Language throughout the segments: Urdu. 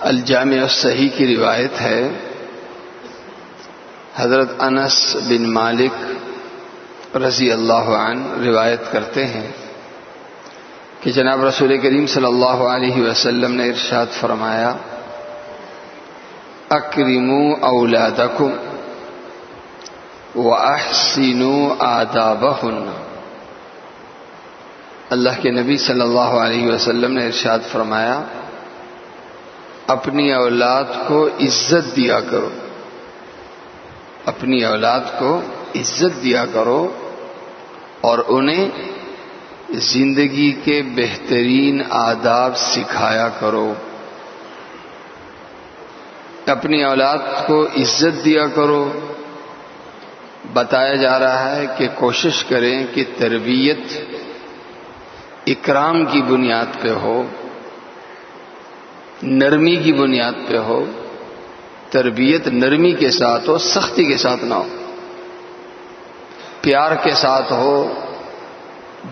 الجامع الصحیح کی روایت ہے، حضرت انس بن مالک رضی اللہ عنہ روایت کرتے ہیں کہ جناب رسول کریم صلی اللہ علیہ وسلم نے ارشاد فرمایا، اکرموا اولادکم واحسنوا آدابہن۔ اللہ کے نبی صلی اللہ علیہ وسلم نے ارشاد فرمایا، اپنی اولاد کو عزت دیا کرو، اپنی اولاد کو عزت دیا کرو اور انہیں زندگی کے بہترین آداب سکھایا کرو۔ اپنی اولاد کو عزت دیا کرو، بتایا جا رہا ہے کہ کوشش کریں کہ تربیت اکرام کی بنیاد پہ ہو، نرمی کی بنیاد پہ ہو، تربیت نرمی کے ساتھ ہو، سختی کے ساتھ نہ ہو، پیار کے ساتھ ہو،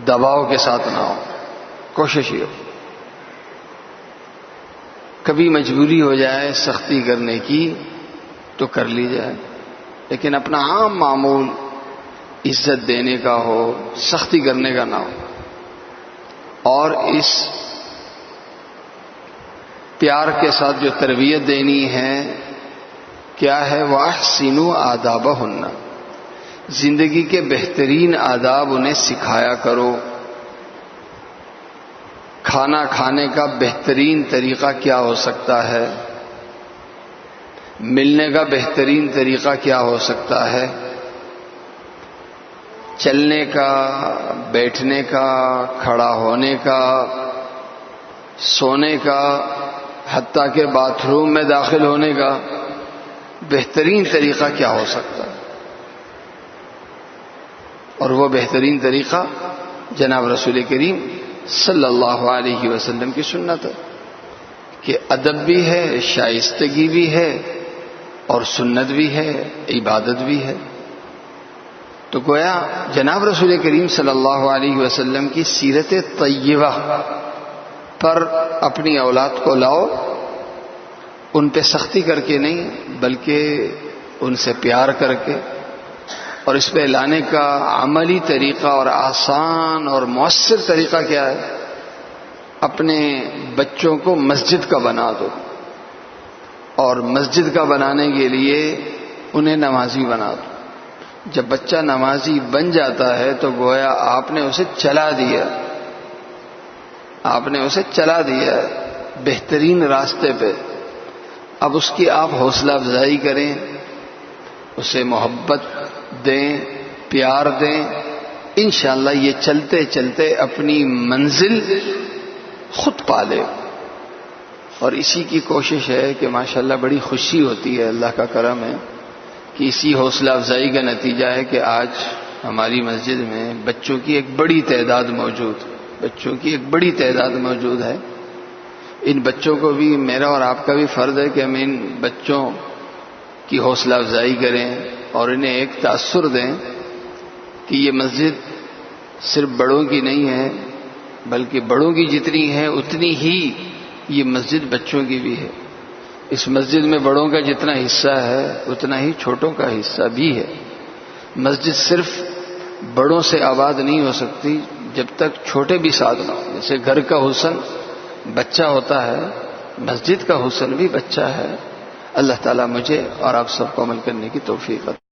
دباؤ کے ساتھ نہ ہو، کوشش ہی ہو۔ کبھی مجبوری ہو جائے سختی کرنے کی تو کر لی جائے، لیکن اپنا عام معمول عزت دینے کا ہو، سختی کرنے کا نہ ہو۔ اور اس پیار کے ساتھ جو تربیت دینی ہے کیا ہے؟ وَأَحْسِنُوا آدَابَهُنَّ، زندگی کے بہترین آداب انہیں سکھایا کرو۔ کھانا کھانے کا بہترین طریقہ کیا ہو سکتا ہے؟ ملنے کا بہترین طریقہ کیا ہو سکتا ہے؟ چلنے کا، بیٹھنے کا، کھڑا ہونے کا، سونے کا، حتیٰ کہ باتھ روم میں داخل ہونے کا بہترین طریقہ کیا ہو سکتا ہے؟ اور وہ بہترین طریقہ جناب رسول کریم صلی اللہ علیہ وسلم کی سنت ہے کہ ادب بھی ہے، شائستگی بھی ہے اور سنت بھی ہے، عبادت بھی ہے۔ تو گویا جناب رسول کریم صلی اللہ علیہ وسلم کی سیرت طیبہ پر اپنی اولاد کو لاؤ، ان پہ سختی کر کے نہیں بلکہ ان سے پیار کر کے، اور اس پہ لانے کا عملی طریقہ اور آسان اور مؤثر طریقہ کیا ہے؟ اپنے بچوں کو مسجد کا بنا دو، اور مسجد کا بنانے کے لیے انہیں نمازی بنا دو۔ جب بچہ نمازی بن جاتا ہے تو گویا آپ نے اسے چلا دیا، آپ نے اسے چلا دیا بہترین راستے پہ۔ اب اس کی آپ حوصلہ افزائی کریں، اسے محبت دیں، پیار دیں، انشاءاللہ یہ چلتے چلتے اپنی منزل خود پالے۔ اور اسی کی کوشش ہے کہ ماشاءاللہ بڑی خوشی ہوتی ہے، اللہ کا کرم ہے کہ اسی حوصلہ افزائی کا نتیجہ ہے کہ آج ہماری مسجد میں بچوں کی ایک بڑی تعداد موجود ہے۔ ان بچوں کو بھی میرا اور آپ کا بھی فرض ہے کہ ہم ان بچوں کی حوصلہ افزائی کریں اور انہیں ایک تاثر دیں کہ یہ مسجد صرف بڑوں کی نہیں ہے بلکہ بڑوں کی جتنی ہے اتنی ہی یہ مسجد بچوں کی بھی ہے۔ اس مسجد میں بڑوں کا جتنا حصہ ہے اتنا ہی چھوٹوں کا حصہ بھی ہے۔ مسجد صرف بڑوں سے آباد نہیں ہو سکتی جب تک چھوٹے بھی ساتھ نہ ہوں۔ جیسے گھر کا حسن بچہ ہوتا ہے، مسجد کا حسن بھی بچہ ہے۔ اللہ تعالیٰ مجھے اور آپ سب کو عمل کرنے کی توفیق عطا